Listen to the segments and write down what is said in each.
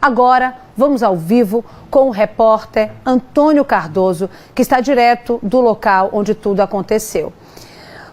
Agora, vamos ao vivo com o repórter Antônio Cardoso, que está direto do local onde tudo aconteceu.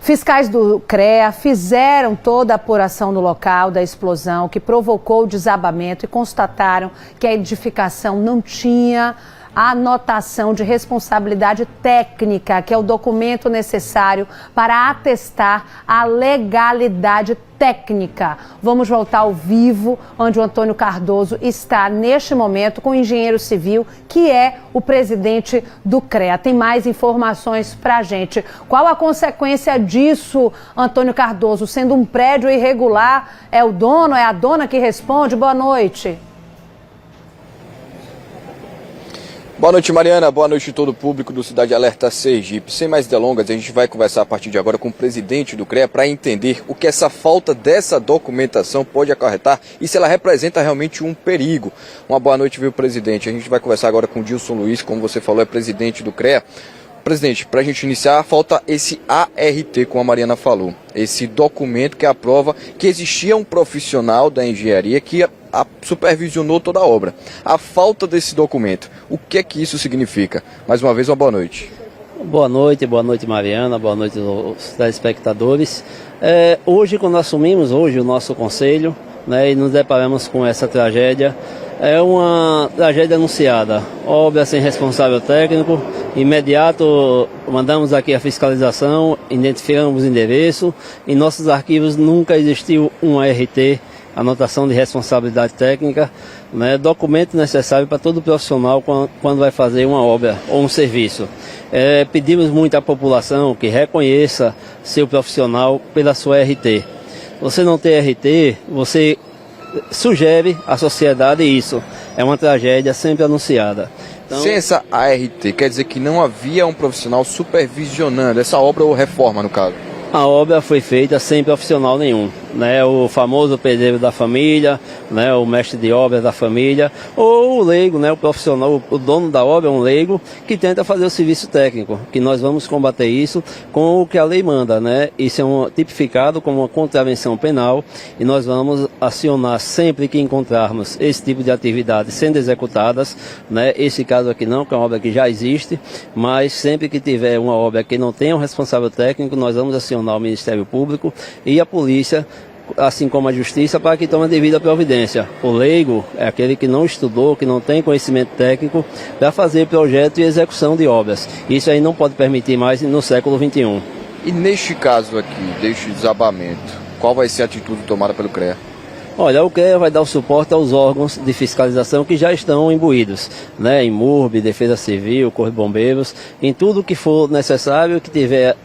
Fiscais do CREA fizeram toda a apuração no local da explosão que provocou o desabamento e constataram que a edificação não tinha a anotação de responsabilidade técnica, que é o documento necessário para atestar a legalidade técnica. Vamos voltar ao vivo, onde o Antônio Cardoso está neste momento com o engenheiro civil, que é o presidente do CREA. Tem mais informações para a gente. Qual a consequência disso, Antônio Cardoso? Sendo um prédio irregular, é o dono, é a dona que responde? Boa noite. Boa noite, Mariana. Boa noite a todo o público do Cidade Alerta Sergipe. Sem mais delongas, a gente vai conversar a partir de agora com o presidente do CREA para entender o que essa falta dessa documentação pode acarretar e se ela representa realmente um perigo. Uma boa noite, viu, presidente? A gente vai conversar agora com o Dilson Luiz, como você falou, é presidente do CREA. Presidente, para a gente iniciar, falta esse ART, como a Mariana falou, esse documento que aprova que existia um profissional da engenharia que supervisionou toda a obra. A falta desse documento, o que é que isso significa? Mais uma vez, uma boa noite. Boa noite Mariana, boa noite aos telespectadores. Hoje, quando assumimos o nosso conselho, né, e nos deparamos com essa tragédia, é uma tragédia anunciada, obra sem responsável técnico. Imediato mandamos aqui a fiscalização, identificamos o endereço. Em nossos arquivos nunca existiu um ART, anotação de responsabilidade técnica, né, documento necessário para todo profissional quando vai fazer uma obra ou um serviço. Pedimos muito à população que reconheça seu profissional pela sua RT. Você não tem RT, você sugere à sociedade isso. É uma tragédia sempre anunciada. Então, sem essa ART, quer dizer que não havia um profissional supervisionando essa obra ou reforma, no caso? A obra foi feita sem profissional nenhum, né? O famoso pedreiro da família, né? O mestre de obra da família, ou o leigo, né? O profissional, o dono da obra é um leigo que tenta fazer o serviço técnico, que nós vamos combater isso com o que a lei manda, né? Isso é tipificado como uma contravenção penal e nós vamos acionar sempre que encontrarmos esse tipo de atividade sendo executadas, né? Esse caso aqui não, que é uma obra que já existe, mas sempre que tiver uma obra que não tenha um responsável técnico, nós vamos acionar o Ministério Público e a polícia, assim como a justiça, para que tome a devida providência. O leigo é aquele que não estudou, que não tem conhecimento técnico para fazer projeto e execução de obras. Isso aí não pode permitir mais no século XXI. E neste caso aqui, deste desabamento, qual vai ser a atitude tomada pelo CREA? Olha, o CREA vai dar o suporte aos órgãos de fiscalização que já estão imbuídos, né? Em MURB, Defesa Civil, Corpo de Bombeiros, em tudo que for necessário, que tiver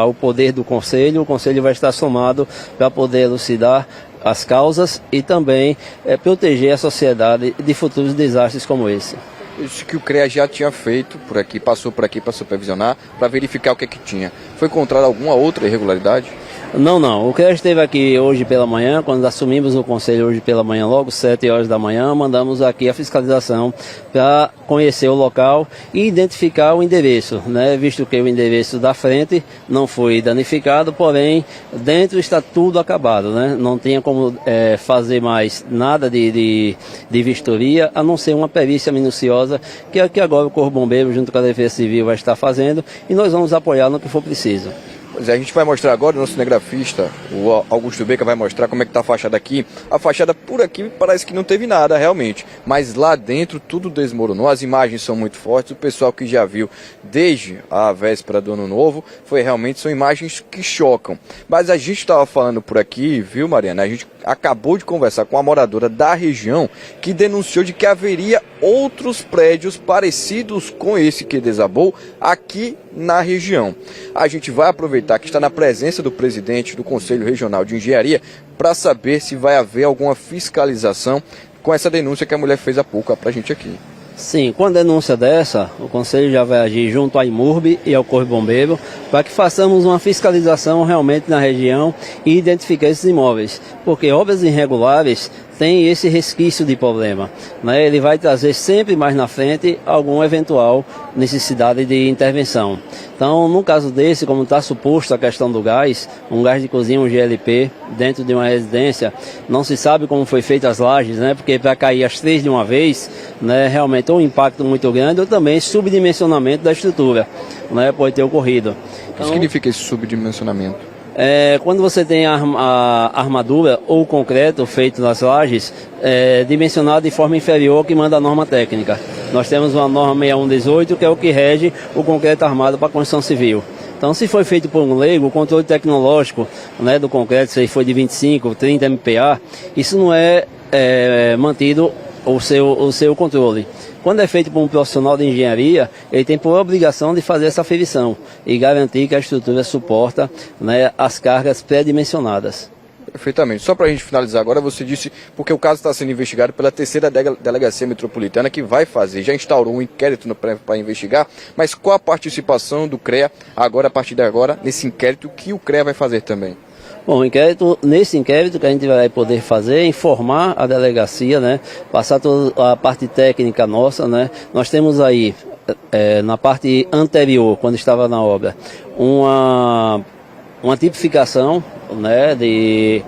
o poder do Conselho, o Conselho vai estar somado para poder elucidar as causas e também proteger a sociedade de futuros desastres como esse. Isso que o CREA já tinha feito por aqui, passou por aqui para supervisionar, para verificar o que é que tinha. Foi encontrada alguma outra irregularidade? Não. O CREA esteve aqui hoje pela manhã, quando assumimos o conselho hoje pela manhã, logo 7 horas da manhã, mandamos aqui a fiscalização para conhecer o local e identificar o endereço, né? Visto que o endereço da frente não foi danificado, porém dentro está tudo acabado, né? Não tinha como fazer mais nada de vistoria, a não ser uma perícia minuciosa, que aqui agora o Corpo Bombeiro junto com a Defesa Civil vai estar fazendo e nós vamos apoiar no que for preciso. A gente vai mostrar agora, o nosso cinegrafista, o Augusto Beca, vai mostrar como é que está a fachada aqui. A fachada por aqui parece que não teve nada realmente, mas lá dentro tudo desmoronou, as imagens são muito fortes, o pessoal que já viu desde a véspera do Ano Novo, são imagens que chocam. Mas a gente estava falando por aqui, viu, Mariana, a gente acabou de conversar com a moradora da região que denunciou de que haveria outros prédios parecidos com esse que desabou aqui na região. A gente vai aproveitar que está na presença do presidente do Conselho Regional de Engenharia para saber se vai haver alguma fiscalização com essa denúncia que a mulher fez há pouco para a gente aqui. Sim, com a denúncia dessa, o Conselho já vai agir junto à IMURB e ao Corpo de Bombeiro para que façamos uma fiscalização realmente na região e identificar esses imóveis, porque obras irregulares tem esse resquício de problema, né? Ele vai trazer sempre mais na frente alguma eventual necessidade de intervenção. Então, no caso desse, como está suposto a questão do gás, um gás de cozinha, um GLP, dentro de uma residência, não se sabe como foi feita as lajes, né? Porque para cair as 3 de uma vez, né, realmente é um impacto muito grande, ou também subdimensionamento da estrutura, né, pode ter ocorrido. O que significa esse subdimensionamento? Quando você tem a armadura ou concreto feito nas lajes, dimensionado de forma inferior ao que manda a norma técnica. Nós temos uma norma 6118, que é o que rege o concreto armado para a construção civil. Então, se foi feito por um leigo, o controle tecnológico, né, do concreto, se foi de 25, 30 MPa, isso não é mantido o seu controle. Quando é feito por um profissional de engenharia, ele tem por obrigação de fazer essa aferição e garantir que a estrutura suporta, né, as cargas pré-dimensionadas. Perfeitamente. Só para a gente finalizar agora, você disse, porque o caso está sendo investigado pela 3ª Delegacia Metropolitana, que vai fazer, já instaurou um inquérito para investigar, mas qual a participação do CREA agora, a partir de agora, nesse inquérito que o CREA vai fazer também? Bom, nesse inquérito que a gente vai poder fazer, informar a delegacia, né, passar toda a parte técnica nossa, né. Nós temos aí, na parte anterior, quando estava na obra, uma tipificação, né, de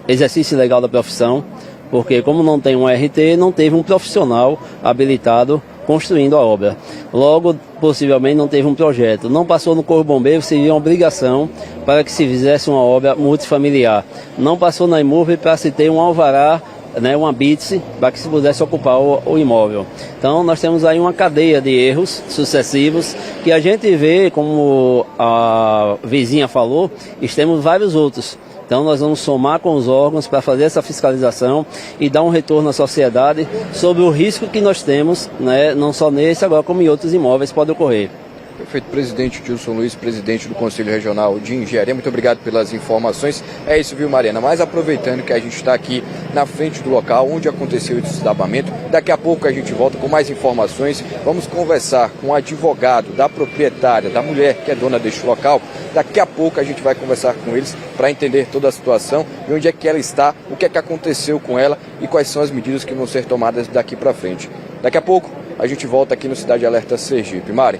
exercício legal da profissão, porque como não tem um RT, não teve um profissional habilitado construindo a obra. Logo, possivelmente não teve um projeto. Não passou no Corpo Bombeiro, seria uma obrigação para que se fizesse uma obra multifamiliar. Não passou na Imurb para se ter um alvará, né, uma BITS, para que se pudesse ocupar o imóvel. Então, nós temos aí uma cadeia de erros sucessivos que a gente vê, como a vizinha falou, e temos vários outros. Então nós vamos somar com os órgãos para fazer essa fiscalização e dar um retorno à sociedade sobre o risco que nós temos, né, não só nesse, agora como em outros imóveis pode ocorrer. Perfeito, presidente Dilson Luiz, presidente do Conselho Regional de Engenharia, muito obrigado pelas informações. É isso, viu, Mariana? Mas aproveitando que a gente está aqui na frente do local onde aconteceu esse desabamento, daqui a pouco a gente volta com mais informações. Vamos conversar com o advogado da proprietária, da mulher que é dona deste local. Daqui a pouco a gente vai conversar com eles para entender toda a situação e onde é que ela está, o que é que aconteceu com ela e quais são as medidas que vão ser tomadas daqui para frente. Daqui a pouco a gente volta aqui no Cidade Alerta Sergipe. Mari?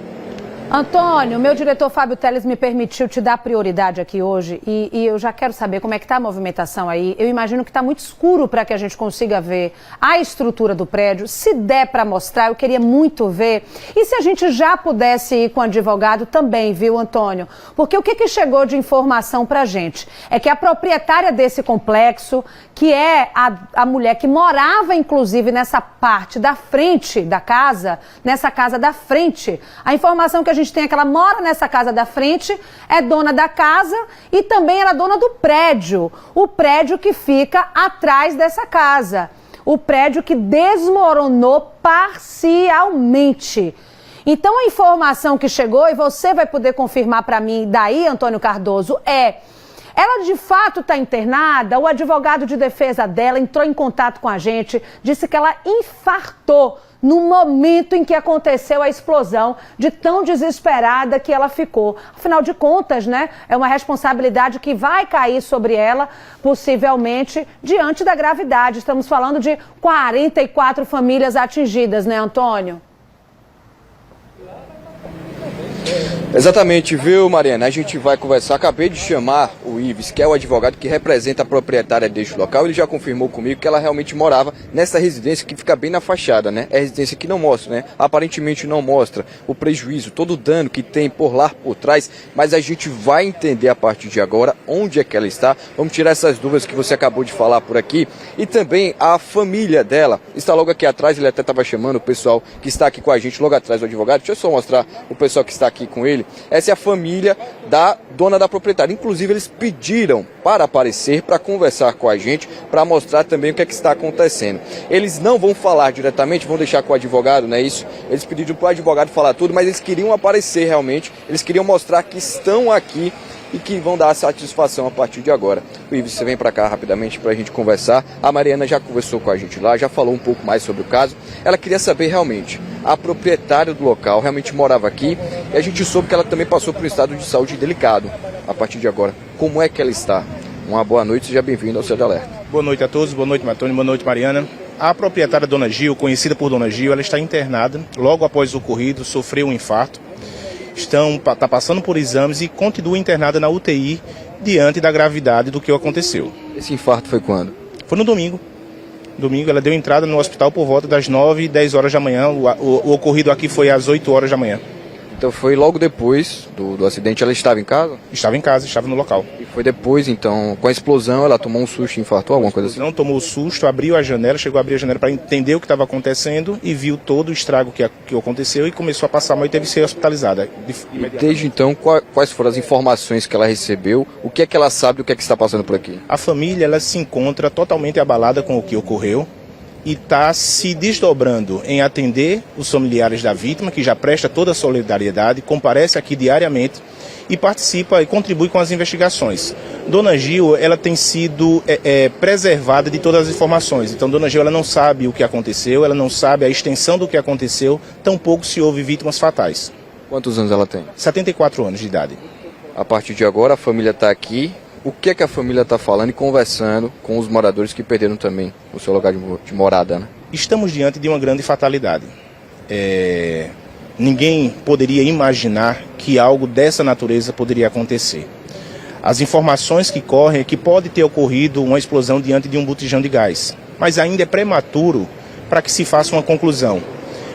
Antônio, meu diretor Fábio Teles me permitiu te dar prioridade aqui hoje e eu já quero saber como é que está a movimentação aí. Eu imagino que está muito escuro para que a gente consiga ver a estrutura do prédio. Se der para mostrar, eu queria muito ver. E se a gente já pudesse ir com o advogado também, viu, Antônio? Porque o que chegou de informação para a gente é que a proprietária desse complexo, que é a mulher que morava, inclusive, nessa parte da frente da casa, nessa casa da frente, a informação que a gente tem é que ela mora nessa casa da frente, é dona da casa e também era dona do prédio. O prédio que fica atrás dessa casa. O prédio que desmoronou parcialmente. Então a informação que chegou, e você vai poder confirmar para mim daí, Antônio Cardoso, ela de fato está internada. O advogado de defesa dela entrou em contato com a gente, disse que ela infartou no momento em que aconteceu a explosão, de tão desesperada que ela ficou. Afinal de contas, né, é uma responsabilidade que vai cair sobre ela, possivelmente, diante da gravidade. Estamos falando de 44 famílias atingidas, né, Antônio? Exatamente, viu, Mariana? A gente vai conversar. Acabei de chamar o Ives, que é o advogado que representa a proprietária deste local. Ele já confirmou comigo que ela realmente morava nessa residência que fica bem na fachada, né? É a residência que não mostra, né? Aparentemente não mostra o prejuízo, todo o dano que tem por lá, por trás. Mas a gente vai entender a partir de agora onde é que ela está. Vamos tirar essas dúvidas que você acabou de falar por aqui. E também a família dela está logo aqui atrás. Ele até estava chamando o pessoal que está aqui com a gente, logo atrás do advogado. Deixa eu só mostrar o pessoal que está aqui com ele. Essa é a família da dona da proprietária. Inclusive, eles pediram para aparecer, para conversar com a gente, para mostrar também o que é que está acontecendo. Eles não vão falar diretamente, vão deixar com o advogado, não é isso? Eles pediram para o advogado falar tudo, mas eles queriam aparecer realmente, eles queriam mostrar que estão aqui e que vão dar satisfação a partir de agora. O Ives, você vem para cá rapidamente para a gente conversar. A Mariana já conversou com a gente lá, já falou um pouco mais sobre o caso. Ela queria saber realmente, a proprietária do local realmente morava aqui e a gente soube que ela também passou por um estado de saúde delicado a partir de agora. Como é que ela está? Uma boa noite, seja bem-vindo ao Cidade Alerta. Boa noite a todos, boa noite Matônio, boa noite Mariana. A proprietária Dona Gil, conhecida por Dona Gil, ela está internada. Logo após o ocorrido, sofreu um infarto. Está passando por exames e continua internada na UTI diante da gravidade do que aconteceu. Esse infarto foi quando? Foi no domingo. Domingo ela deu entrada no hospital por volta das 9 e 10 horas da manhã. O ocorrido aqui foi às 8 horas da manhã. Então foi logo depois do acidente, ela estava em casa? Estava em casa, estava no local. E foi depois, então, com a explosão, ela tomou um susto e infartou, alguma coisa assim? Não tomou o susto, abriu a janela, chegou a abrir a janela para entender o que estava acontecendo e viu todo o estrago que aconteceu e começou a passar mal e teve que ser hospitalizada. Desde então, quais foram as informações que ela recebeu? O que é que ela sabe do que é que está passando por aqui? A família ela se encontra totalmente abalada com o que ocorreu e está se desdobrando em atender os familiares da vítima, que já presta toda a solidariedade, comparece aqui diariamente e participa e contribui com as investigações. Dona Gil, ela tem sido preservada de todas as informações. Então, Dona Gil, ela não sabe o que aconteceu, ela não sabe a extensão do que aconteceu, tampouco se houve vítimas fatais. Quantos anos ela tem? 74 anos de idade. A partir de agora, a família está aqui. O que é que a família está falando e conversando com os moradores que perderam também o seu lugar de morada, né? Estamos diante de uma grande fatalidade. Ninguém poderia imaginar que algo dessa natureza poderia acontecer. As informações que correm é que pode ter ocorrido uma explosão diante de um botijão de gás, mas ainda é prematuro para que se faça uma conclusão.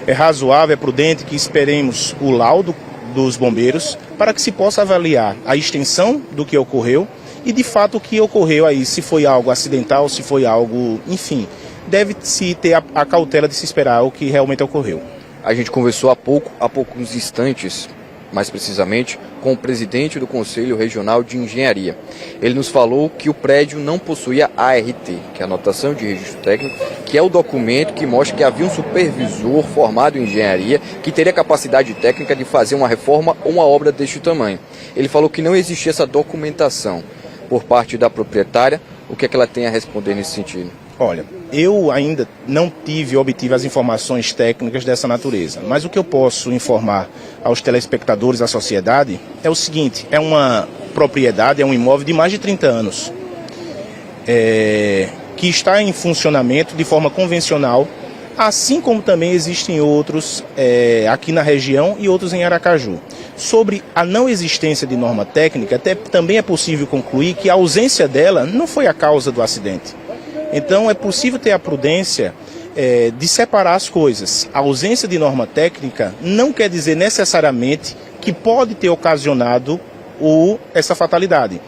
É razoável, é prudente que esperemos o laudo dos bombeiros para que se possa avaliar a extensão do que ocorreu e de fato o que ocorreu aí, se foi algo acidental, se foi algo, enfim, deve-se ter a cautela de se esperar o que realmente ocorreu. A gente conversou há poucos instantes, mais precisamente, com o presidente do Conselho Regional de Engenharia. Ele nos falou que o prédio não possuía ART, que é a anotação de registro técnico, que é o documento que mostra que havia um supervisor formado em engenharia que teria capacidade técnica de fazer uma reforma ou uma obra deste tamanho. Ele falou que não existia essa documentação por parte da proprietária. O que é que ela tem a responder nesse sentido? Olha, eu ainda não obtive as informações técnicas dessa natureza, mas o que eu posso informar aos telespectadores, à sociedade, é o seguinte: é uma propriedade, é um imóvel de mais de 30 anos, que está em funcionamento de forma convencional, assim como também existem outros aqui na região e outros em Aracaju. Sobre a não existência de norma técnica, também é possível concluir que a ausência dela não foi a causa do acidente. Então é possível ter a prudência de separar as coisas. A ausência de norma técnica não quer dizer necessariamente que pode ter ocasionado essa fatalidade.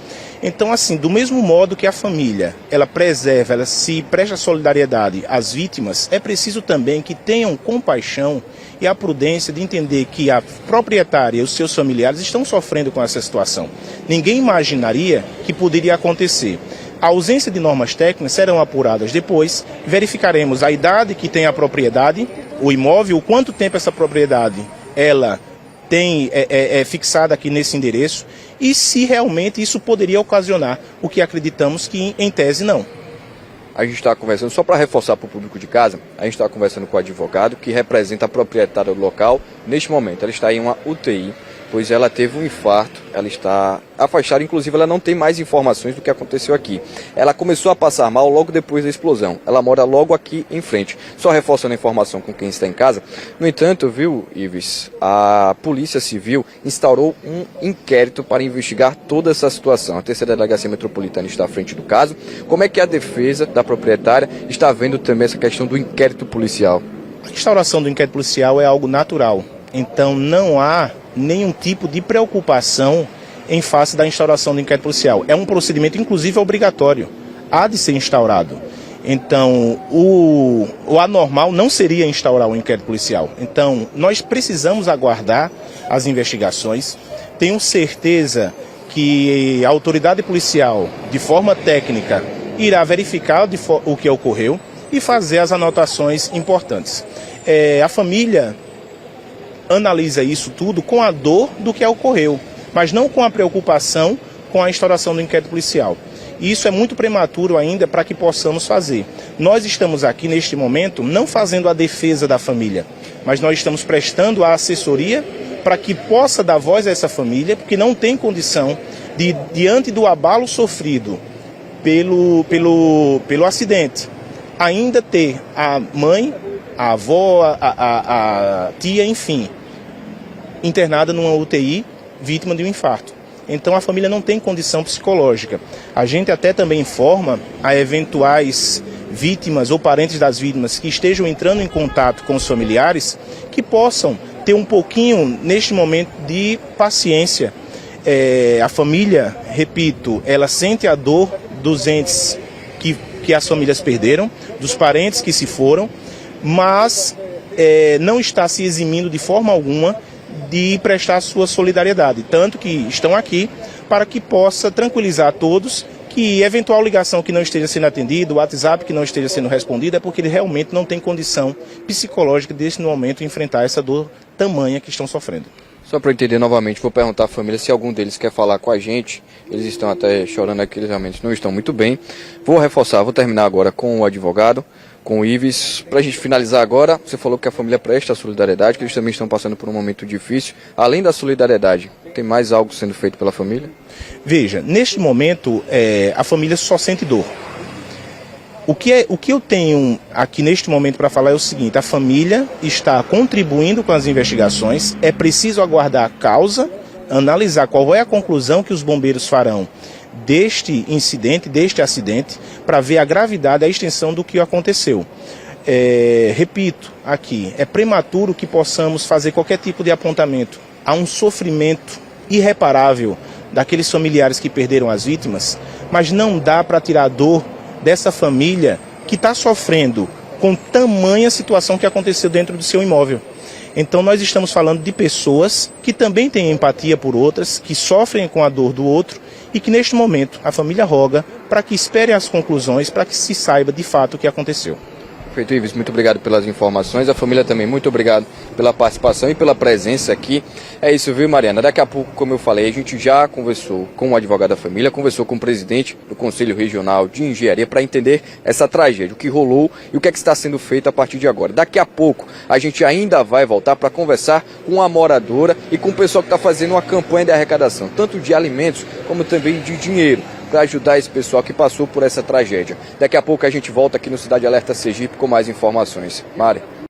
Então, assim, do mesmo modo que a família, ela preserva, ela se presta solidariedade às vítimas, é preciso também que tenham compaixão e a prudência de entender que a proprietária e os seus familiares estão sofrendo com essa situação. Ninguém imaginaria que poderia acontecer. A ausência de normas técnicas serão apuradas depois, verificaremos a idade que tem a propriedade, o imóvel, o quanto tempo essa propriedade ela tem fixada aqui nesse endereço e se realmente isso poderia ocasionar o que acreditamos que em tese não. A gente está conversando, só para reforçar para o público de casa, a gente está conversando com o advogado que representa a proprietária do local. Neste momento ela está em uma UTI, pois ela teve um infarto, ela está afastada, inclusive ela não tem mais informações do que aconteceu aqui. Ela começou a passar mal logo depois da explosão, ela mora logo aqui em frente. Só reforçando a informação com quem está em casa, no entanto, viu, Ives, a Polícia Civil instaurou um inquérito para investigar toda essa situação. A Terceira Delegacia Metropolitana está à frente do caso. Como é que a defesa da proprietária está vendo também essa questão do inquérito policial? A instauração do inquérito policial é algo natural, então não há nenhum tipo de preocupação em face da instauração do inquérito policial. É um procedimento, inclusive, obrigatório. Há de ser instaurado. Então, o anormal não seria instaurar um inquérito policial. Então, nós precisamos aguardar as investigações. Tenho certeza que a autoridade policial, de forma técnica, irá verificar o que ocorreu e fazer as anotações importantes. A família analisa isso tudo com a dor do que ocorreu, mas não com a preocupação com a instauração do inquérito policial. E isso é muito prematuro ainda para que possamos fazer. Nós estamos aqui neste momento não fazendo a defesa da família, mas nós estamos prestando a assessoria para que possa dar voz a essa família, porque não tem condição de, diante do abalo sofrido pelo acidente. Ainda ter a mãe, a avó, a tia, enfim, internada numa UTI, vítima de um infarto. Então a família não tem condição psicológica. A gente até também informa a eventuais vítimas ou parentes das vítimas que estejam entrando em contato com os familiares que possam ter um pouquinho, neste momento, de paciência. A família, repito, ela sente a dor dos entes que as famílias perderam, dos parentes que se foram, mas não está se eximindo de forma alguma de prestar sua solidariedade. Tanto que estão aqui para que possa tranquilizar todos que eventual ligação que não esteja sendo atendida, o WhatsApp que não esteja sendo respondido, é porque ele realmente não tem condição psicológica desse momento enfrentar essa dor tamanha que estão sofrendo. Só para entender novamente, vou perguntar à família se algum deles quer falar com a gente. Eles estão até chorando aqui, eles realmente não estão muito bem. Vou reforçar, vou terminar agora com o advogado, com o Ives. Para a gente finalizar agora, você falou que a família presta solidariedade, que eles também estão passando por um momento difícil. Além da solidariedade, tem mais algo sendo feito pela família? Veja, neste momento a família só sente dor. O que eu tenho aqui neste momento para falar é o seguinte: a família está contribuindo com as investigações, é preciso aguardar a causa, analisar qual é a conclusão que os bombeiros farão deste incidente, deste acidente, para ver a gravidade, a extensão do que aconteceu. Repito aqui, é prematuro que possamos fazer qualquer tipo de apontamento. Há um sofrimento irreparável daqueles familiares que perderam as vítimas, mas não dá para tirar a dor dessa família que está sofrendo com tamanha situação que aconteceu dentro do seu imóvel. Então nós estamos falando de pessoas que também têm empatia por outras, que sofrem com a dor do outro e que neste momento a família roga para que esperem as conclusões, para que se saiba de fato o que aconteceu. Perfeito, Ives, muito obrigado pelas informações. A família também, muito obrigado pela participação e pela presença aqui. É isso, viu, Mariana? Daqui a pouco, como eu falei, a gente já conversou com o advogado da família, conversou com o presidente do Conselho Regional de Engenharia para entender essa tragédia, o que rolou e o que é que está sendo feito a partir de agora. Daqui a pouco, a gente ainda vai voltar para conversar com a moradora e com o pessoal que está fazendo uma campanha de arrecadação, tanto de alimentos como também de dinheiro, para ajudar esse pessoal que passou por essa tragédia. Daqui a pouco a gente volta aqui no Cidade Alerta Sergipe com mais informações. Mari.